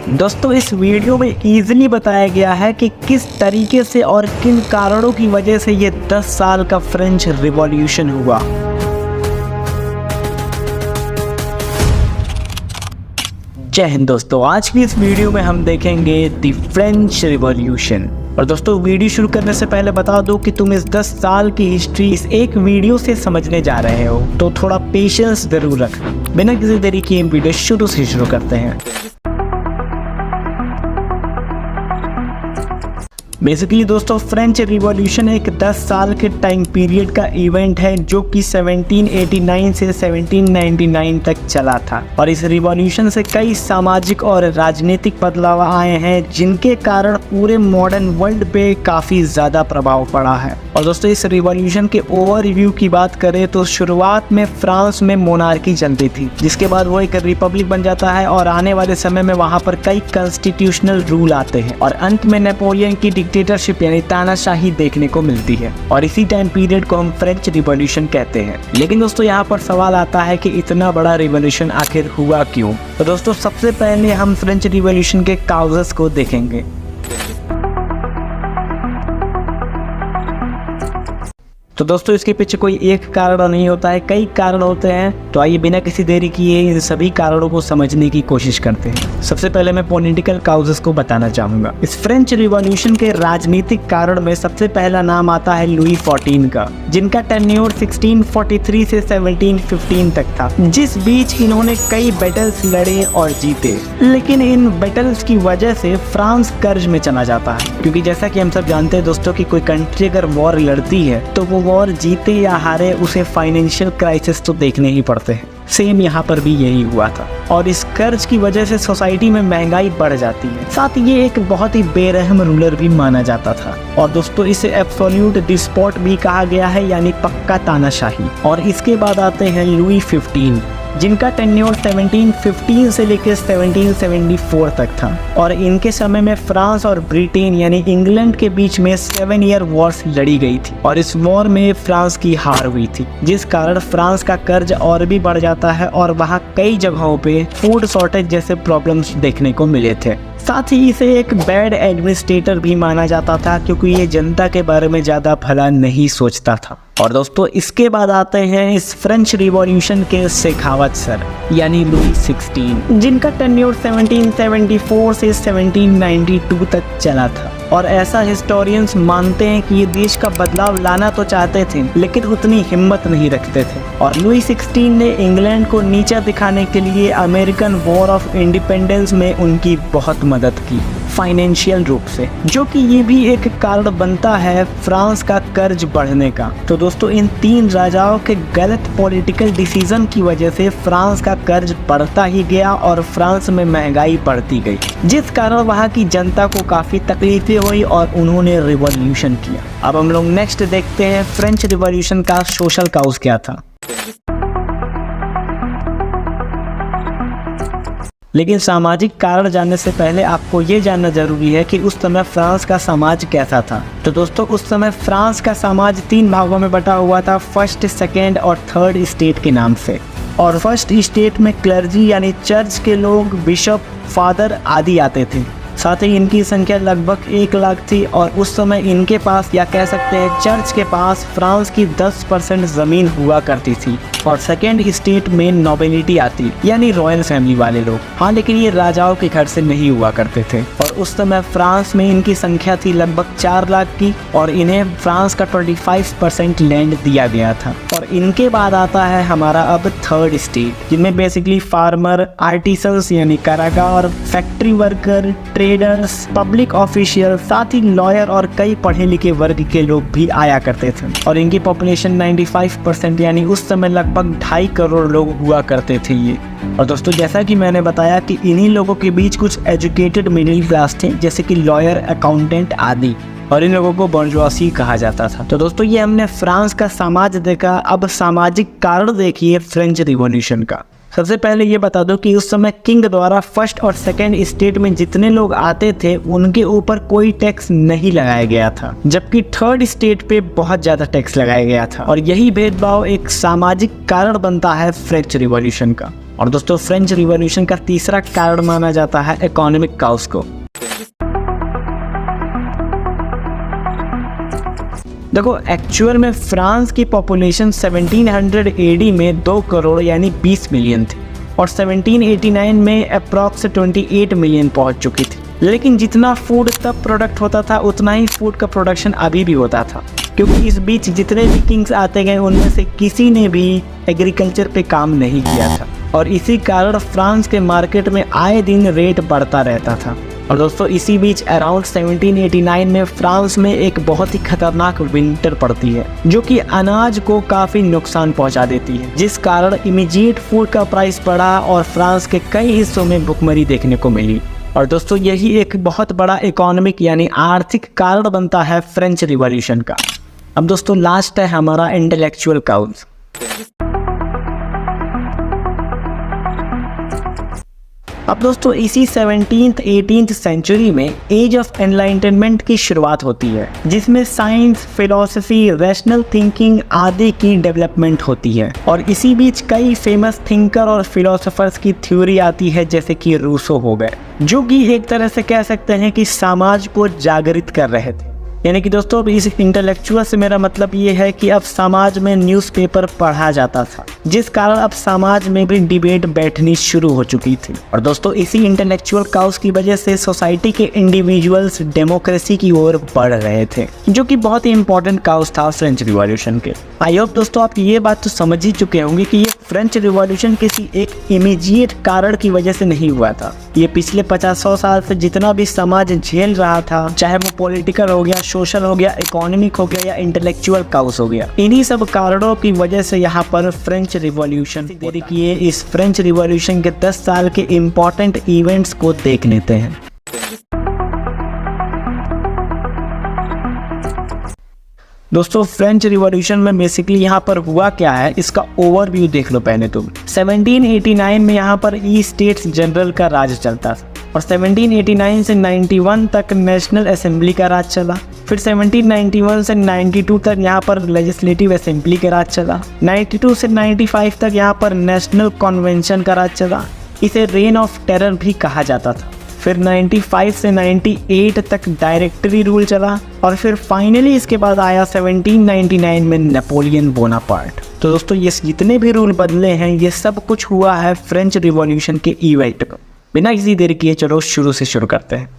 दोस्तों इस वीडियो में इजीली बताया गया है कि किस तरीके से और किन कारणों की वजह से ये 10 साल का फ्रेंच रिवॉल्यूशन हुआ। जय हिंद दोस्तों, आज की इस वीडियो में हम देखेंगे द फ्रेंच रिवॉल्यूशन। और दोस्तों वीडियो शुरू करने से पहले बता दो कि तुम इस 10 साल की हिस्ट्री इस एक वीडियो से समझने जा रहे हो, तो थोड़ा पेशेंस जरूर रखना। बिना किसी देरी किए वीडियो शुरू से शुरू करते हैं। बेसिकली दोस्तों फ्रेंच रिवॉल्यूशन एक 10 साल के टाइम पीरियड का इवेंट है जो कि 1789 से 1799 तक चला था। और इस रिवॉल्यूशन से कई सामाजिक और राजनीतिक बदलाव आए हैं जिनके कारण पूरे मॉडर्न वर्ल्ड पे काफ़ी ज़्यादा प्रभाव पड़ा है। और दोस्तों इस रिवॉल्यूशन के ओवरव्यू की बात करें तो शुरुआत में फ्रांस में मोनार्की चलती थी, जिसके बाद वो एक रिपब्लिक बन जाता है और आने वाले समय में वहाँ पर कई कॉन्स्टिट्यूशनल रूल आते हैं और अंत में नेपोलियन की डिक्टेटरशिप यानी तानाशाही देखने को मिलती है। और इसी टाइम पीरियड को हम फ्रेंच रिवॉल्यूशन कहते हैं। लेकिन दोस्तों यहाँ पर सवाल आता है कि इतना बड़ा रिवॉल्यूशन आखिर हुआ क्यों। तो दोस्तों सबसे पहले हम फ्रेंच रिवॉल्यूशन के काउजेस को देखेंगे। तो दोस्तों इसके पीछे कोई एक कारण नहीं होता है, कई कारण होते हैं। तो आइए बिना किसी देरी किए इन सभी कारणों को समझने की कोशिश करते हैं। सबसे पहले मैं पॉलिटिकल काउजेस को बताना चाहूंगा। इस फ्रेंच रिवॉल्यूशन के राजनीतिक कारण में सबसे पहला नाम आता है लुई 14 का, जिनका टेन्योर 1643 से 1715 तक था, जिस बीच इन्होंने कई बैटल्स लड़े और जीते। लेकिन इन बैटल्स की वजह से फ्रांस कर्ज में चला जाता है, क्योंकि जैसा कि हम सब जानते हैं दोस्तों कि कोई कंट्री अगर वॉर लड़ती है तो वो वॉर जीते या हारे उसे फाइनेंशियल क्राइसिस तो देखने ही पड़ते हैं। सेम यहाँ पर भी यही हुआ था और इस कर्ज की वजह से सोसाइटी में महंगाई बढ़ जाती है। साथ ही ये एक बहुत ही बेरहम रूलर भी माना जाता था। और दोस्तों इसे एब्सोल्यूट डिस्पोट भी कहा गया है, यानी पक्का तानाशाही। और इसके बाद आते हैं लुई 15, जिनका टेन्योर 1715 से लेकर 1774 तक था। और इनके समय में फ्रांस और ब्रिटेन यानी इंग्लैंड के बीच में 7 ईयर वॉर्स लड़ी गई थी और इस वॉर में फ्रांस की हार हुई थी, जिस कारण फ्रांस का कर्ज और भी बढ़ जाता है और वहाँ कई जगहों पे फूड शॉर्टेज जैसे प्रॉब्लम्स देखने को मिले थे। साथ ही इसे एक बैड एडमिनिस्ट्रेटर भी माना जाता था, क्योंकि ये जनता के बारे में ज़्यादा भला नहीं सोचता था। और दोस्तों इसके बाद आते हैं इस फ्रेंच रिवॉल्यूशन के शेखावत सर यानी लुई 16, जिनका टेन्योर 1774 से 1792 तक चला था। और ऐसा हिस्टोरियंस मानते हैं कि ये देश का बदलाव लाना तो चाहते थे लेकिन उतनी हिम्मत नहीं रखते थे। और लुई 16 ने इंग्लैंड को नीचा दिखाने के लिए अमेरिकन वॉर ऑफ इंडिपेंडेंस में उनकी बहुत मदद की फाइनेंशियल रूप से, जो कि ये भी एक कारण बनता है फ्रांस का कर्ज बढ़ने का। तो दोस्तों इन 3 राजाओं के गलत पॉलिटिकल डिसीजन की वजह से फ्रांस का कर्ज बढ़ता ही गया और फ्रांस में महंगाई बढ़ती गई, जिस कारण वहाँ की जनता को काफ़ी तकलीफें हुई और उन्होंने रिवॉल्यूशन किया। अब हम लोग नेक्स्ट देखते हैं फ्रेंच रिवॉल्यूशन का सोशल काउज क्या था। लेकिन सामाजिक कारण जानने से पहले आपको ये जानना जरूरी है कि उस समय फ्रांस का समाज कैसा था। तो दोस्तों उस समय फ्रांस का समाज 3 भागों में बटा हुआ था, फर्स्ट, सेकेंड और थर्ड स्टेट के नाम से। और फर्स्ट स्टेट में क्लर्जी यानी चर्च के लोग, बिशप, फादर आदि आते थे। साथ ही इनकी संख्या लगभग 1 लाख थी और उस समय इनके पास या कह सकते हैं चर्च के पास फ्रांस की 10% ज़मीन हुआ करती थी। और सेकेंड स्टेट में नोबिलिटी आती यानी रॉयल फैमिली वाले लोग। हाँ, लेकिन ये राजाओं के घर से नहीं हुआ करते थे। और उस समय फ्रांस में इनकी संख्या थी लगभग 4 लाख की और इन्हें फ्रांस का 25% लैंड दिया गया था। और इनके बाद आता है हमारा अब थर्ड स्टेट, जिनमें बेसिकली फार्मर, आर्टिसंस यानी कारागार, factory worker, traders, public official, साथ ही लॉयर और कई पढ़े लिखे वर्ग के लोग भी आया करते थे। और इनकी पॉपुलेशन 95% यानी उस समय लगभग 2.5 करोड़ लोग हुआ करते थे ये। और दोस्तों जैसा कि मैंने बताया कि इन्हीं लोगों के बीच कुछ एजुकेटेड मिडिल क्लास थे, जैसे कि लॉयर, अकाउंटेंट आदि, और इन लोगों को बर्जुआसी कहा जाता था। तो दोस्तों ये हमने फ्रांस का समाज देखा। अब सामाजिक कारण देखिए फ्रेंच रिवॉल्यूशन का। सबसे पहले ये बता दो कि उस समय किंग द्वारा फर्स्ट और सेकंड स्टेट में जितने लोग आते थे उनके ऊपर कोई टैक्स नहीं लगाया गया था, जबकि थर्ड स्टेट पे बहुत ज्यादा टैक्स लगाया गया था। और यही भेदभाव एक सामाजिक कारण बनता है फ्रेंच रिवॉल्यूशन का। और दोस्तों फ्रेंच रिवॉल्यूशन का तीसरा कारण माना जाता है इकोनॉमिक काउस को। देखो एक्चुअल में फ्रांस की पॉपुलेशन 1700 एडी में 2 करोड़ यानी 20 मिलियन थी और 1789 में अप्रॉक्स 28 मिलियन पहुंच चुकी थी। लेकिन जितना फूड तब प्रोडक्ट होता था उतना ही फूड का प्रोडक्शन अभी भी होता था, क्योंकि इस बीच जितने भी किंग्स आते गए उनमें से किसी ने भी एग्रीकल्चर पे काम नहीं किया था और इसी कारण फ्रांस के मार्केट में आए दिन रेट बढ़ता रहता था। और दोस्तों इसी बीच अराउंड 1789 में फ्रांस में एक बहुत ही खतरनाक विंटर पड़ती है जो कि अनाज को काफ़ी नुकसान पहुंचा देती है, जिस कारण इमीडिएट फूड का प्राइस बढ़ा और फ्रांस के कई हिस्सों में भुखमरी देखने को मिली। और दोस्तों यही एक बहुत बड़ा इकोनॉमिक यानी आर्थिक कारण बनता है फ्रेंच रिवॉल्यूशन का। अब दोस्तों लास्ट है हमारा इंटेलेक्चुअल काउस। अब दोस्तों इसी 17th 18th सेंचुरी में एज ऑफ एनलाइटनमेंट की शुरुआत होती है, जिसमें साइंस, फिलॉसफी, रैशनल थिंकिंग आदि की डेवलपमेंट होती है। और इसी बीच कई फेमस थिंकर और फिलोसोफर्स की थ्योरी आती है, जैसे कि रूसो हो गए, जो कि एक तरह से कह सकते हैं कि समाज को जागृत कर रहे थे। यानी कि दोस्तों अब इस इंटेलेक्चुअल से मेरा मतलब ये है कि अब समाज में न्यूज़पेपर पढ़ा जाता था, जिस कारण अब समाज में भी डिबेट बैठनी शुरू हो चुकी थी। और दोस्तों इसी इंटेलेक्चुअल काउस की वजह से सोसाइटी के इंडिविजुअल्स डेमोक्रेसी की ओर बढ़ रहे थे, जो कि बहुत ही इंपॉर्टेंट काउस था फ्रेंच रिवॉल्यूशन के। आई होप दोस्तों आप ये बात तो समझ ही चुके होंगे कि ये फ्रेंच रिवॉल्यूशन किसी एक इमीडिएट कारण की वजह से नहीं हुआ था। ये पिछले 50-100 साल से जितना भी समाज झेल रहा था, चाहे वो पॉलिटिकल हो गया, सोशल हो गया, इकोनॉमिक हो गया या इंटेलेक्चुअल काउस हो गया, इन्हीं सब कारणों की वजह से यहाँ पर फ्रेंच रिवॉल्यूशन। देखिए इस फ्रेंच रिवॉल्यूशन के 10 साल के इम्पोर्टेंट इवेंट्स को देख लेते हैं। दोस्तों फ्रेंच रिवॉल्यूशन में बेसिकली यहाँ पर हुआ क्या है इसका ओवरव्यू देख लो पहले तुम। 1789 में यहाँ पर ई स्टेट्स जनरल का राज चलता था और 1789 से 91 तक नेशनल असेंबली का राज चला। फिर 1791 से 92 तक यहाँ पर लेजिस्लेटिव असेंबली का राज चला। 92 से 95 तक यहाँ पर नेशनल कन्वेंशन का राज चला। इसे रेन ऑफ टेरर भी कहा जाता था। फिर 95 से 98 तक डायरेक्टरी रूल चला और फिर फाइनली इसके बाद आया 1799 में नेपोलियन बोनापार्ट। तो दोस्तों ये जितने भी रूल बदले हैं ये सब कुछ हुआ है फ्रेंच रिवॉल्यूशन के इवेंट को। बिना किसी देर किए चलो शुरू से शुरू करते हैं।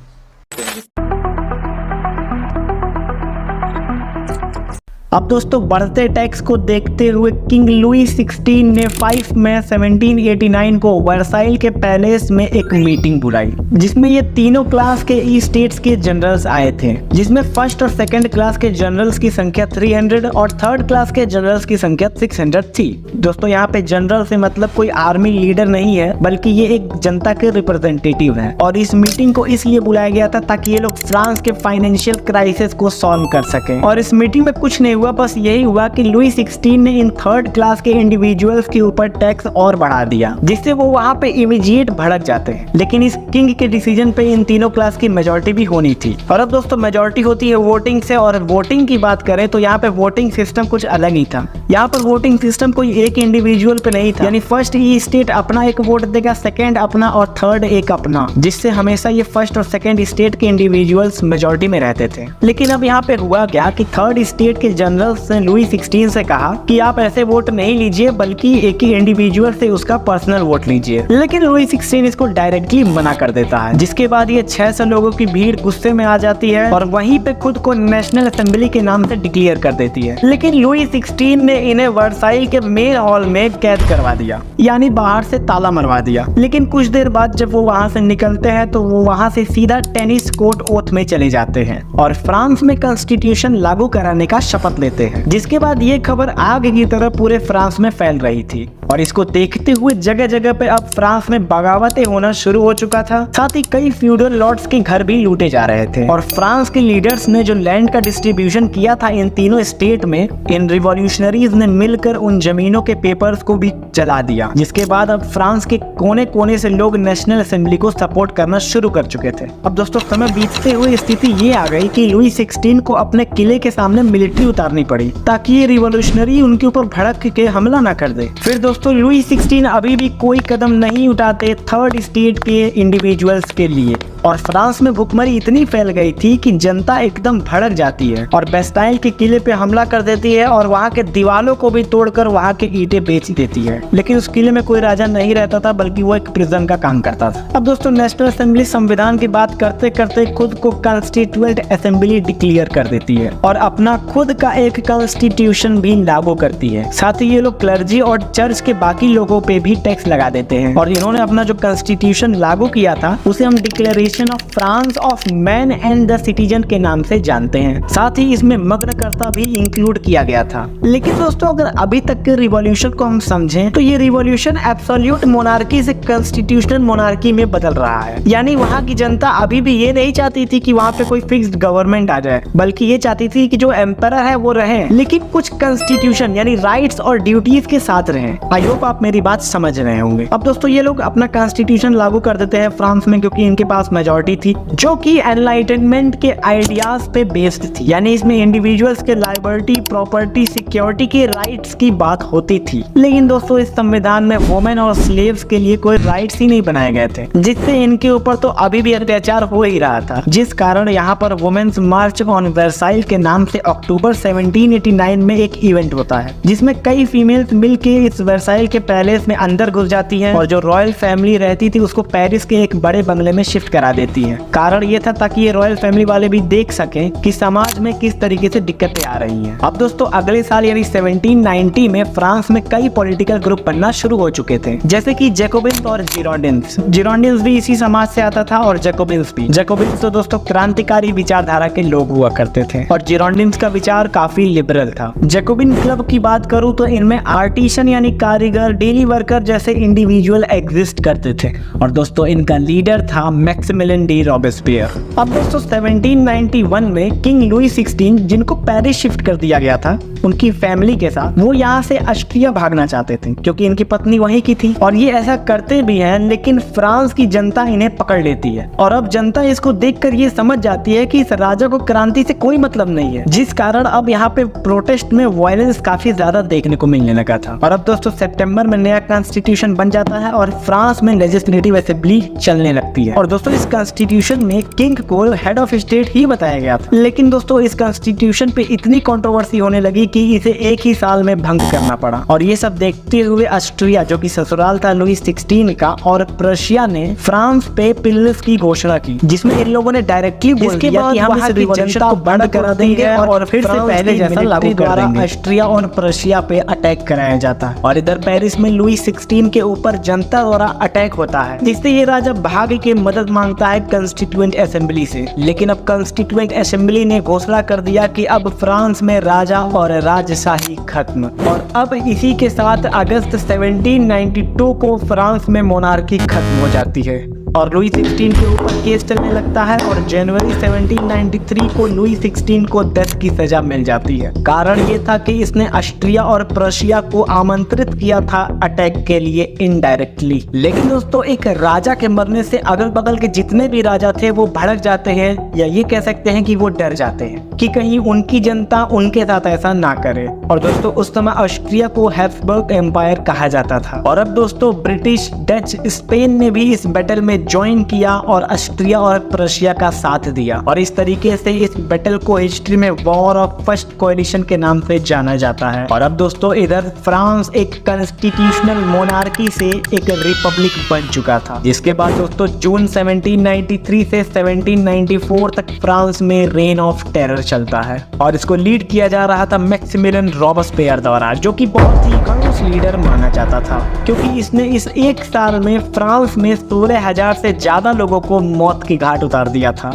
अब दोस्तों बढ़ते टैक्स को देखते हुए किंग लुई 16 ने 5 मई 1789 को वर्साइल के पैलेस में एक मीटिंग बुलाई, जिसमें ये तीनों क्लास के ई स्टेट्स के जनरल्स आए थे, जिसमें फर्स्ट और सेकंड क्लास के जनरल्स की संख्या 300 और थर्ड क्लास के जनरल्स की संख्या 600 थी। दोस्तों यहाँ पे जनरल से मतलब कोई आर्मी लीडर नहीं है, बल्कि ये एक जनता के रिप्रेजेंटेटिव है। और इस मीटिंग को इसलिए बुलाया गया था ताकि ये लोग फ्रांस के फाइनेंशियल क्राइसिस को सॉल्व कर सके। और इस मीटिंग में कुछ नहीं हुआ, बस यही हुआ कि लुई 16 ने इन थर्ड क्लास के इंडिविजुअल्स के ऊपर टैक्स और बढ़ा दिया, जिससे वो वहाँ पे इमीडिएट भड़क जाते हैं। लेकिन इस किंग के डिसीजन पे इन तीनों क्लास की मेजॉरिटी भी होनी थी। और अब दोस्तों मेजॉरिटी होती है वोटिंग से, और वोटिंग की बात करें तो यहाँ पे वोटिंग सिस्टम कुछ अलग ही था। यहाँ पर वोटिंग सिस्टम कोई एक इंडिविजुअल पे नहीं था, यानी फर्स्ट ई स्टेट अपना एक वोट देगा, सेकेंड अपना और थर्ड एक अपना, जिससे हमेशा ये फर्स्ट और सेकेंड स्टेट के इंडिविजुअल्स मेजॉरिटी में रहते थे। लेकिन अब यहाँ पे हुआ क्या कि थर्ड स्टेट के जनरल्स ने लुई 16 से कहा कि आप ऐसे वोट नहीं लीजिए, बल्कि एक ही इंडिविजुअल से उसका पर्सनल वोट लीजिए। लेकिन लुई 16 इसको डायरेक्टली मना कर देता है, जिसके बाद ये 600 लोगों की भीड़ गुस्से में आ जाती है और वहीं पे खुद को नेशनल असेंबली के नाम से डिक्लेयर कर देती है। लेकिन लुई 16 ने इन्हें वर्साइल के मेन हॉल में कैद करवा दिया, यानी बाहर से ताला मरवा दिया। लेकिन कुछ देर बाद जब वो वहाँ से निकलते हैं तो वो वहाँ से सीधा टेनिस कोर्ट ओथ में चले जाते हैं और फ्रांस में कॉन्स्टिट्यूशन लागू कराने का शपथ लेते हैं। जिसके बाद ये खबर आग की तरह पूरे फ्रांस में फैल रही थी और इसको देखते हुए जगह जगह पे अब फ्रांस में बगावतें होना शुरू हो चुका था। साथ ही कई फ्यूडल लॉर्ड्स के घर भी लूटे जा रहे थे और फ्रांस के लीडर्स ने जो लैंड का डिस्ट्रीब्यूशन किया था इन तीनों स्टेट में, इन रिवॉल्यूशनरीज ने मिलकर उन जमीनों के पेपर्स को भी जला दिया। जिसके बाद अब फ्रांस के कोने कोने से लोग नेशनल असेंबली को सपोर्ट करना शुरू कर चुके थे। अब दोस्तों समय बीतते हुए स्थिति ये आ गई कि लुई 16 को अपने किले के सामने मिलिट्री उतारनी उतारनी पड़ी ताकि ये रिवॉल्यूशनरी उनके ऊपर भड़क के हमला ना कर दे। फिर दोस्तों लुई 16 अभी भी कोई कदम नहीं उठाते थर्ड स्टेट के इंडिविजुअल्स के लिए, और फ्रांस में भुखमरी इतनी फैल गई थी कि जनता एकदम भड़क जाती है और बेस्टाइल के किले पे हमला कर देती है और वहाँ के दीवालों को भी तोड़कर वहाँ के ईंटें बेच देती है। लेकिन उस किले में कोई राजा नहीं रहता था, बल्कि वो एक प्रिजन का काम करता था। अब दोस्तों नेशनल असेंबली संविधान की बात करते करते खुद को कॉन्स्टिट्यूएंट असेंबली डिक्लेयर कर देती है और अपना खुद का एक कॉन्स्टिट्यूशन भी लागू करती है। साथ ही ये लोग क्लर्जी और चर्च के बाकी लोगों पे भी टैक्स लगा देते हैं और इन्होंने अपना जो कॉन्स्टिट्यूशन लागू किया था उसे हम declaration of France of man and the citizen के नाम से जानते हैं। साथ ही इसमें मग्नकर्ता भी इंक्लूड किया गया था। लेकिन दोस्तों अगर अभी तक के रिवॉल्यूशन को हम समझें तो ये रिवॉल्यूशन एब्सोल्यूट मोनार्की से कॉन्स्टिट्यूशनल मोनार्की में बदल रहा है। यानी वहाँ की जनता अभी भी ये नहीं चाहती थी कि वहाँ पे कोई फिक्स्ड गवर्नमेंट आ जाए, बल्कि ये चाहती थी कि जो एम्परर है वो रहे, लेकिन कुछ कॉन्स्टिट्यूशन यानी राइट्स और ड्यूटीज के साथ रहे। आई होप आप मेरी बात समझ रहे होंगे। अब दोस्तों ये लोग अपना कॉन्स्टिट्यूशन लागू कर देते हैं फ्रांस में, क्योंकि इनके पास मेजॉरिटी थी जो कि एनलाइटनमेंट के आइडियाज पे बेस्ड थी। यानी इसमें इंडिविजुअल्स के लाइबर्टी, प्रॉपर्टी, सिक्योरिटी के राइट्स की बात होती थी। लेकिन दोस्तों इस संविधान में वुमेन और स्लेव्स के लिए कोई राइट्स ही नहीं बनाए गए थे, जिससे इनके ऊपर तो अभी भी अत्याचार हो ही रहा था। जिस कारण यहाँ पर वुमेन्स मार्च ऑन वर्साइल के नाम से अक्टूबर 1789 में एक इवेंट होता है, जिसमें कई फीमेल्स मिलके इस वर्साइल के पैलेस में अंदर घुस जाती हैं और जो रॉयल फैमिली रहती थी उसको पेरिस के एक बड़े बंगले में शिफ्ट करा देती है। कारण ये था ताकि ये रॉयल फैमिली वाले भी देख सकें कि समाज में किस तरीके से दिक्कतें आ रही हैं। अब दोस्तों अगले साल यानी 1790 में फ्रांस में कई पॉलिटिकल ग्रुप बनना शुरू हो चुके थे, जैसे कि जैकोबिन्स और जिरोंडिन्स। जिरोंडिन्स भी इसी समाज से आता था और जैकोबिन्स भी। जैकोबिन्स तो दोस्तों क्रांतिकारी विचारधारा के लोग हुआ करते थे और जिरोंडिन्स का विचार काफी लिबरल था। जैकोबिन क्लब की बात करूं तो इनमें आर्टिसन यानी कारीगर, डेली वर्कर जैसे इंडिविजुअल एग्जिस्ट करते थे और दोस्तों इनका लीडर था मैक्सिमिलियन डी रॉबेस्पियर। अब दोस्तों 1791 में किंग लुई 16 जिनको पेरिस शिफ्ट कर दिया गया था उनकी फैमिली के साथ, वो यहाँ से ऑस्ट्रिया भागना चाहते थे क्योंकि इनकी पत्नी वहीं की थी और ये ऐसा करते भी हैं। लेकिन फ्रांस की जनता इन्हें पकड़ लेती है और अब जनता इसको देखकर ये समझ जाती है कि इस राजा को क्रांति से कोई मतलब नहीं है, जिस कारण अब यहाँ पे प्रोटेस्ट में वायलेंस काफी ज्यादा देखने को मिलने लगा था। और अब दोस्तों सितंबर में नया कॉन्स्टिट्यूशन बन जाता है और फ्रांस में लेजिस्लेटिव असेंबली चलने लगती है और दोस्तों इस कॉन्स्टिट्यूशन में किंग को हेड ऑफ स्टेट ही बताया गया था। लेकिन दोस्तों इस कॉन्स्टिट्यूशन पे इतनी कंट्रोवर्सी होने लगी कि इसे एक ही साल में भंग करना पड़ा और ये सब देखते हुए ऑस्ट्रिया जो कि ससुराल था लुई 16 का और प्रशिया ने फ्रांस पे पिलर्स की घोषणा की, जिसमें इन लोगों ने डायरेक्टली बोल दिया कि हम इस रिवॉल्यूशन को बंद करा देंगे और फिर से पहले जैसा लागू कर देंगे। ऑस्ट्रिया और प्रशिया पे अटैक कराया जाता है और इधर पेरिस में लुई 16 के ऊपर जनता द्वारा अटैक होता है, जिससे ये राजा भाग के मदद मांगता है कॉन्स्टिट्यूएंट असेंबली से। लेकिन अब कॉन्स्टिट्यूएंट असेंबली ने घोषणा कर दिया कि अब फ्रांस में राजा और राजशाही खत्म। और अब इसी के साथ अगस्त 1792 को फ्रांस में मोनार्की खत्म हो जाती है और लुई 16 के ऊपर केस चलने लगता है और जनवरी 1793 को लुई 16 को 10 की सजा मिल जाती है। कारण ये था कि इसने ऑस्ट्रिया और प्रशिया को आमंत्रित किया था अटैक के लिए इनडायरेक्टली। लेकिन दोस्तों एक राजा के मरने से अगल बगल के जितने भी राजा थे वो भड़क जाते हैं, या ये कह सकते हैं कि वो डर जाते हैं कि कहीं उनकी जनता उनके साथ ऐसा ना करे। और दोस्तों उस समय ऑस्ट्रिया को हैब्सबर्ग एम्पायर कहा जाता था और अब दोस्तों ब्रिटिश, डच, स्पेन ने भी इस बैटल में ज्वाइन किया और ऑस्ट्रिया और प्रशिया का साथ दिया और इस तरीके से इस बैटल को हिस्ट्री में वॉर ऑफ फर्स्ट कोएलिशन के नाम से जाना जाता है। और अब दोस्तों इधर फ्रांस एक कॉन्स्टिट्यूशनल मोनार्की से एक रिपब्लिक बन चुका था, जिसके बाद दोस्तों जून 1793 से 1794 तक फ्रांस में रेन ऑफ टेरर चलता है और इसको लीड किया जा रहा था मैक्सिमिलियन रॉबेस्पियर द्वारा, जो कि बहुत ही खड़ूस लीडर माना जाता था क्योंकि इसने इस एक साल में फ्रांस में 16,000 से ज्यादा लोगों को मौत की घाट उतार दिया था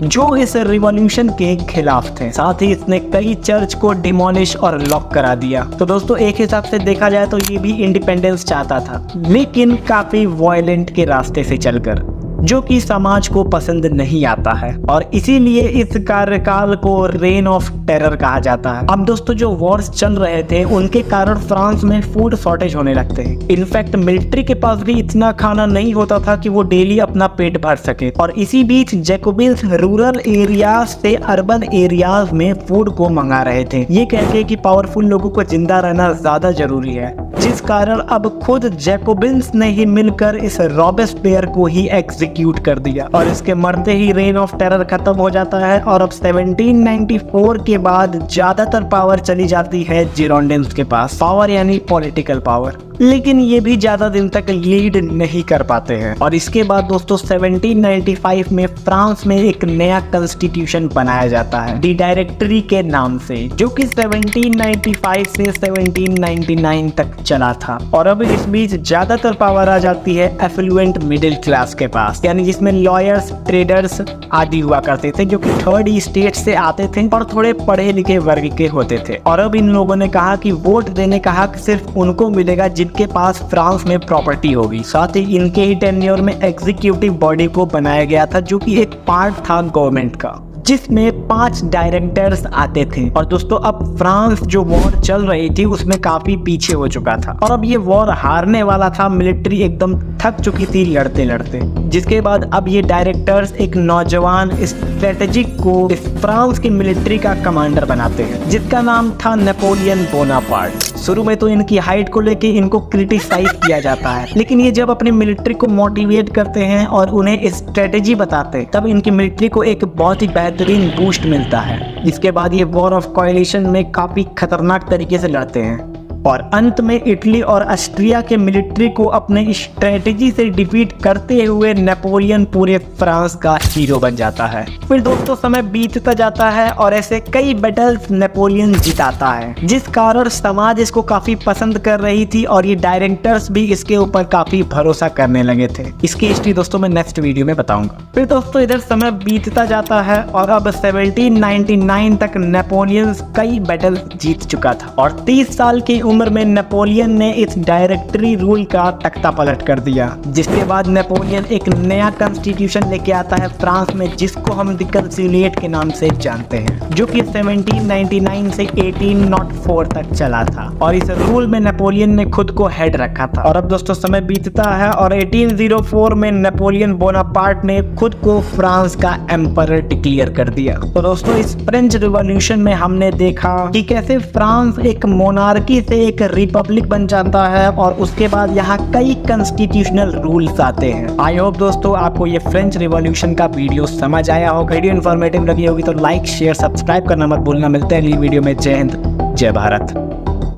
जो इस रिवॉल्यूशन के खिलाफ थे। साथ ही इसने कई चर्च को डिमोलिश और लॉक करा दिया। तो दोस्तों एक हिसाब से देखा जाए तो ये भी इंडिपेंडेंस चाहता था, लेकिन काफी वायलेंट के रास्ते से चलकर। जो कि समाज को पसंद नहीं आता है और इसीलिए इस कार्यकाल को रेन ऑफ टेरर कहा जाता है। अब दोस्तों जो वॉर्स चल रहे थे उनके कारण फ्रांस में फूड शॉर्टेज होने लगते हैं। इनफैक्ट मिलिट्री के पास भी इतना खाना नहीं होता था कि वो डेली अपना पेट भर सके और इसी बीच जैकोबिन्स रूरल एरियाज से अर्बन एरियाज में फूड को मंगा रहे थे, ये कहते कि पावरफुल लोगों को जिंदा रहना ज्यादा जरूरी है, जिस कारण अब खुद जैकोबिन्स ने ही मिलकर इस रॉबेस्पियर को ही एग्जीक्यूट कर दिया और इसके मरते ही रेन ऑफ टेरर खत्म हो जाता है और अब 1794 के बाद ज्यादातर पावर चली जाती है जिरोंडिन्स के पास। पावर यानी पॉलिटिकल पावर, लेकिन ये भी ज्यादा दिन तक लीड नहीं कर पाते हैं। और इसके बाद दोस्तों 1795 में फ्रांस में एक नया कॉन्स्टिट्यूशन बनाया जाता है दी डायरेक्टरी के नाम से, जो कि 1795 से 1799 तक चला था। और अब इस बीच ज्यादातर पावर आ जाती है एफ्लुएंट मिडिल क्लास के पास, यानी जिसमें लॉयर्स, ट्रेडर्स आदि हुआ करते थे, जो कि थर्ड स्टेट से आते थे और थोड़े पढ़े लिखे वर्ग के होते थे। और अब इन लोगों ने कहा कि वोट देने का हक सिर्फ उनको मिलेगा जिनके पास फ्रांस में प्रॉपर्टी होगी। साथ ही इनके ही टेन्योर में एग्जीक्यूटिव बॉडी को बनाया गया था, जो कि एक पार्ट था गवर्नमेंट का, जिसमें 5 डायरेक्टर्स आते थे। और दोस्तों अब फ्रांस जो वॉर चल रही थी उसमें काफी पीछे हो चुका था और अब ये वॉर हारने वाला था। मिलिट्री एकदम थक चुकी थी लड़ते लड़ते, जिसके बाद अब ये डायरेक्टर्स एक नौजवान स्ट्रेटेजिक को इस फ्रांस की मिलिट्री का कमांडर बनाते हैं, जिसका नाम था नेपोलियन बोनापार्ट। शुरू में तो इनकी हाइट को लेके इनको क्रिटिसाइज किया जाता है, लेकिन ये जब अपनी मिलिट्री को मोटिवेट करते हैं और उन्हें स्ट्रेटेजी बताते हैं, तब इनकी मिलिट्री को एक बहुत ही बेहतरीन बूस्ट मिलता है। इसके बाद ये वॉर ऑफ कोएलिशन में काफी खतरनाक तरीके से लड़ते हैं और अंत में इटली और ऑस्ट्रिया के मिलिट्री को अपने स्ट्रेटेजी से डिफीट करते हुए नेपोलियन पूरे फ्रांस का हीरो बन जाता है। फिर दोस्तों समय बीतता जाता है और ऐसे कई बैटल्स नेपोलियन जिताता है, जिस कारण समाज इसको काफी पसंद कर रही थी और ये डायरेक्टर्स भी इसके ऊपर काफी भरोसा करने लगे थे। इसकी हिस्ट्री दोस्तों मैं नेक्स्ट वीडियो में बताऊंगा। फिर दोस्तों इधर समय बीतता जाता है और अब 1799 तक नेपोलियन कई बैटल जीत चुका था और 30 साल की उम्र में नेपोलियन ने इस डायरेक्टरी रूल का तख्ता पलट कर दिया। जिसके बाद नेपोलियन एक नया कॉन्स्टिट्यूशन लेके आता है फ्रांस में, जिसको हम दी कंसिलिएट के नाम से जानते हैं, जो कि 1799 से 1804 तक चला था और इस रूल में नेपोलियन ने खुद को हेड रखा था। और अब दोस्तों समय बीतता है और 1804 में नेपोलियन बोनापार्ट ने खुद को फ्रांस का एम्परर डिक्लेयर कर दिया। तो दोस्तों इस फ्रेंच रिवॉल्यूशन में हमने देखा कि कैसे फ्रांस एक मोनार्की से एक रिपब्लिक बन जाता है और उसके बाद यहाँ कई कॉन्स्टिट्यूशनल रूल्स आते हैं। आई होप दोस्तों आपको ये फ्रेंच रिवॉल्यूशन का वीडियो समझ आया होगा। वीडियो इन्फॉर्मेटिव लगी होगी तो लाइक, शेयर, सब्सक्राइब करना मत भूलना। मिलते हैं अगली वीडियो में। जय हिंद, जय भारत।